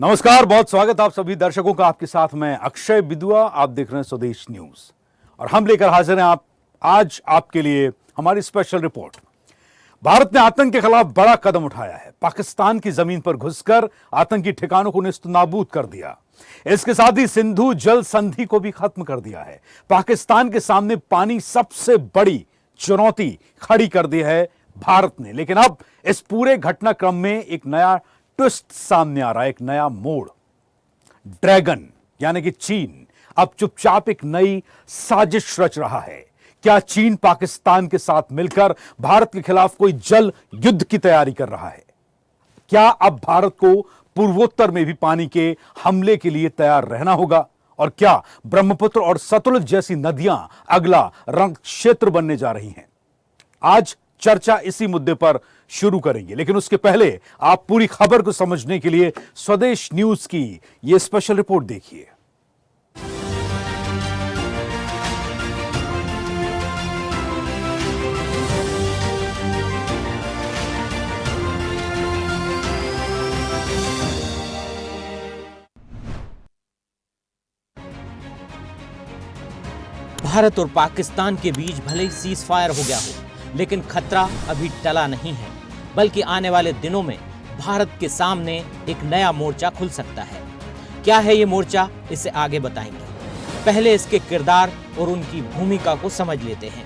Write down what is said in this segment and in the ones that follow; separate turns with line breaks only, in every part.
नमस्कार, बहुत स्वागत आप सभी दर्शकों का। आपके साथ मैं अक्षय बिदुआ, आप देख रहे हैं स्वदेश न्यूज और हम लेकर हाजिर हैं आज आपके लिए हमारी स्पेशल रिपोर्ट। भारत ने आतंक के खिलाफ बड़ा कदम उठाया है। पाकिस्तान की जमीन पर घुसकर आतंकी ठिकानों को नेस्तनाबूद कर दिया। इसके साथ ही सिंधु जल संधि को भी खत्म कर दिया है। पाकिस्तान के सामने पानी सबसे बड़ी चुनौती खड़ी कर दी है भारत ने। लेकिन अब इस पूरे घटनाक्रम में एक नया ट्विस्ट सामने आ रहा है, एक नया मोड़। ड्रैगन यानी कि चीन अब चुपचाप एक नई साजिश रच रहा है। क्या चीन पाकिस्तान के साथ मिलकर भारत के खिलाफ कोई जल युद्ध की तैयारी कर रहा है? क्या अब भारत को पूर्वोत्तर में भी पानी के हमले के लिए तैयार रहना होगा? और क्या ब्रह्मपुत्र और सतलुज जैसी नदियां अगला रण क्षेत्र बनने जा रही हैं? आज चर्चा इसी मुद्दे पर शुरू करेंगे, लेकिन उसके पहले आप पूरी खबर को समझने के लिए स्वदेश न्यूज की यह स्पेशल रिपोर्ट देखिए।
भारत और पाकिस्तान के बीच भले ही सीज फायर हो गया हो, लेकिन खतरा अभी टला नहीं है, बल्कि आने वाले दिनों में भारत के सामने एक नया मोर्चा खुल सकता है। क्या है ये मोर्चा, इसे आगे बताएंगे। पहले इसके किरदार और उनकी भूमिका को समझ लेते हैं।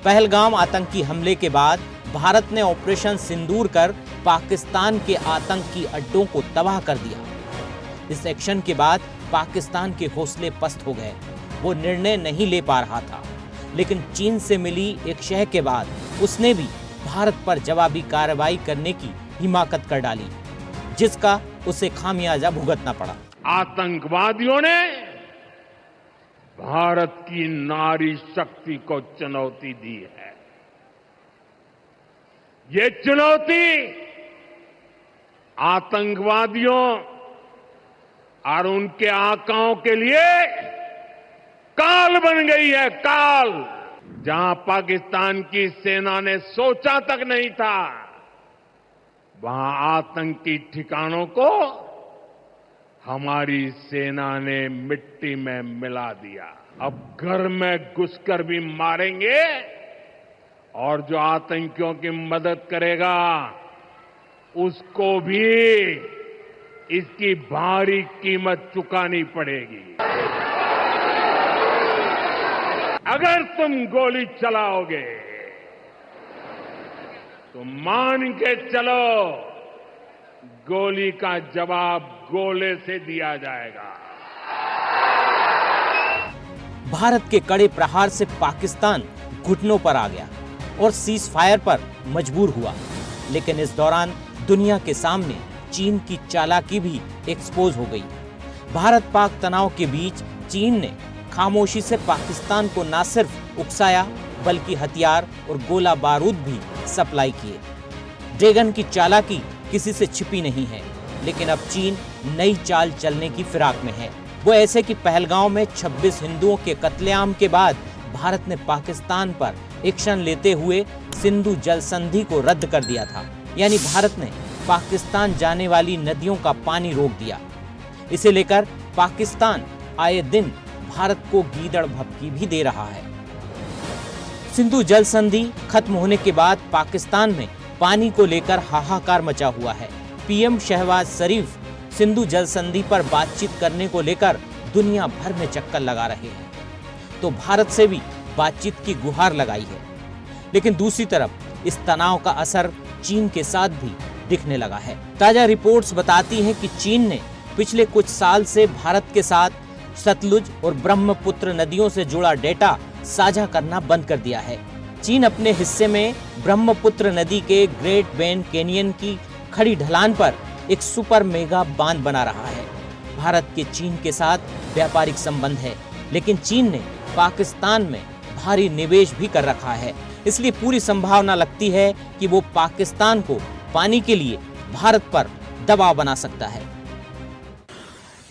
पहलगाम आतंकी हमले के बाद भारत ने ऑपरेशन सिंदूर कर पाकिस्तान के आतंकी अड्डों को तबाह कर दिया। इस एक्शन के बाद पाकिस्तान के हौसले पस्त हो गए। वो निर्णय नहीं ले पा रहा था, लेकिन चीन से मिली एक शह के बाद उसने भी भारत पर जवाबी कार्रवाई करने की हिमाकत कर डाली, जिसका उसे खामियाजा भुगतना पड़ा।
आतंकवादियों ने भारत की नारी शक्ति को चुनौती दी है। ये चुनौती आतंकवादियों और उनके आकाओं के लिए काल बन गई है। काल, जहां पाकिस्तान की सेना ने सोचा तक नहीं था, वहां आतंकी ठिकानों को हमारी सेना ने मिट्टी में मिला दिया। अब घर में घुसकर भी मारेंगे और जो आतंकियों की मदद करेगा उसको भी इसकी भारी कीमत चुकानी पड़ेगी। अगर तुम गोली चलाओगे तो मान के चलो, गोली का जवाब गोले से दिया जाएगा।
भारत के कड़े प्रहार से पाकिस्तान घुटनों पर आ गया और सीज फायर पर मजबूर हुआ। लेकिन इस दौरान दुनिया के सामने चीन की चालाकी भी एक्सपोज हो गई। भारत पाक तनाव के बीच चीन ने खामोशी से पाकिस्तान को न सिर्फ उकसाया, बल्कि हथियार और गोला बारूद भी सप्लाई किए। ड्रैगन की चालाकी किसी से छिपी नहीं है, लेकिन अब चीन नई चाल चलने की फिराक में है। वो ऐसे कि पहलगाम में 26 हिंदुओं के कत्लेआम के बाद भारत ने पाकिस्तान पर एक्शन लेते हुए सिंधु जल संधि को रद्द कर दिया था। यानी भारत ने पाकिस्तान जाने वाली नदियों का पानी रोक दिया। इसे लेकर पाकिस्तान आए दिन भारत को गीदड़ भभकी भी दे रहा है। सिंधु जल संधि खत्म होने के बाद पाकिस्तान में पानी को लेकर हाहाकार मचा हुआ है। पीएम शहबाज शरीफ सिंधु जल संधि पर बातचीत करने को लेकर दुनिया भर में चक्कर लगा रहे हैं, तो भारत से भी बातचीत की गुहार लगाई है। लेकिन दूसरी तरफ इस तनाव का असर चीन के साथ भी दिखने लगा है। ताजा रिपोर्ट्स बताती हैं कि चीन ने पिछले कुछ साल से भारत के साथ सतलुज और ब्रह्मपुत्र नदियों से जुड़ा डेटा साझा करना बंद कर दिया है। चीन अपने हिस्से में ब्रह्मपुत्र नदी के ग्रेट बेन कैनियन की खड़ी ढलान पर एक सुपर मेगा बांध बना रहा है। भारत के चीन के साथ व्यापारिक संबंध है, लेकिन चीन ने पाकिस्तान में भारी निवेश भी कर रखा है। इसलिए पूरी संभावना लगती है कि वो पाकिस्तान को पानी के लिए भारत पर दबाव बना सकता है।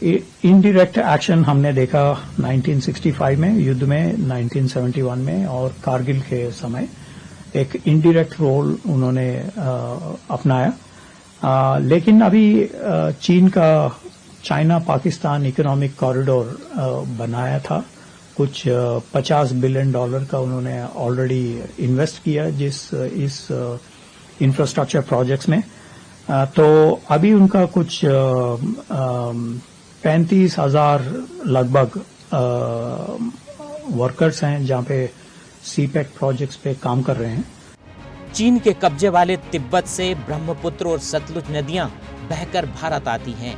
इनडायरेक्ट एक्शन हमने देखा 1965 में युद्ध में, 1971 में और कारगिल के समय एक इनडायरेक्ट रोल उन्होंने अपनाया। लेकिन अभी चीन का चाइना पाकिस्तान इकोनॉमिक कॉरिडोर बनाया था। कुछ $50 बिलियन का उन्होंने ऑलरेडी इन्वेस्ट किया इस इंफ्रास्ट्रक्चर प्रोजेक्ट्स में। तो अभी उनका कुछ 35,000 लगभग वर्कर्स हैं जहां पे सीपेक प्रोजेक्ट्स पे काम कर रहे हैं।
चीन के कब्जे वाले तिब्बत से ब्रह्मपुत्र और सतलुज नदियां बहकर भारत आती हैं।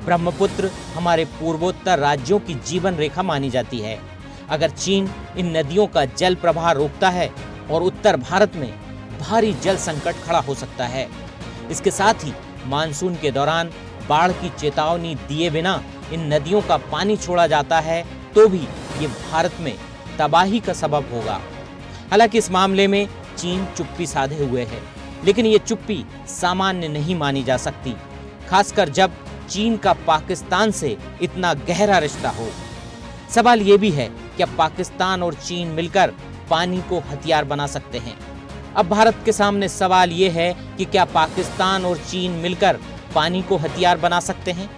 ब्रह्मपुत्र हमारे पूर्वोत्तर राज्यों की जीवन रेखा मानी जाती है। अगर चीन इन नदियों का जल प्रवाह रोकता है और उत्तर भारत में भारी जल संकट खड़ा हो सकता है। इसके साथ ही मानसून के दौरान बाढ़ की चेतावनी दिए बिना इन नदियों का पानी छोड़ा जाता है तो भी ये भारत में तबाही का सबब होगा। हालांकि इस मामले में चीन चुप्पी साधे हुए है, लेकिन ये चुप्पी सामान्य नहीं मानी जा सकती, खासकर जब चीन का पाकिस्तान से इतना गहरा रिश्ता हो। सवाल ये भी है कि अब पाकिस्तान और चीन मिलकर पानी को हथियार बना सकते हैं। अब भारत के सामने सवाल ये है कि क्या पाकिस्तान और चीन मिलकर पानी को हथियार बना सकते हैं?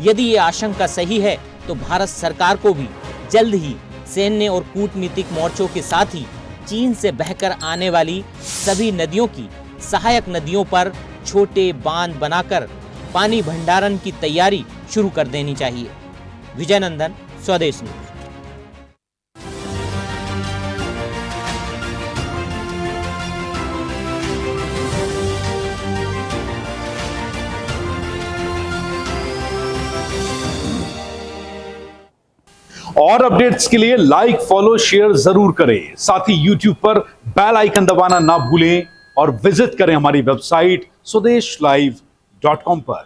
यदि ये आशंका सही है तो भारत सरकार को भी जल्द ही सैन्य और कूटनीतिक मोर्चों के साथ ही चीन से बहकर आने वाली सभी नदियों की सहायक नदियों पर छोटे बांध बनाकर पानी भंडारण की तैयारी शुरू कर देनी चाहिए। विजय नंदन, स्वदेश न्यूज।
और अपडेट्स के लिए लाइक, फॉलो, शेयर जरूर करें। साथ ही यूट्यूब पर बेल आइकन दबाना ना भूलें और विजिट करें हमारी वेबसाइट swedeshlive.com पर।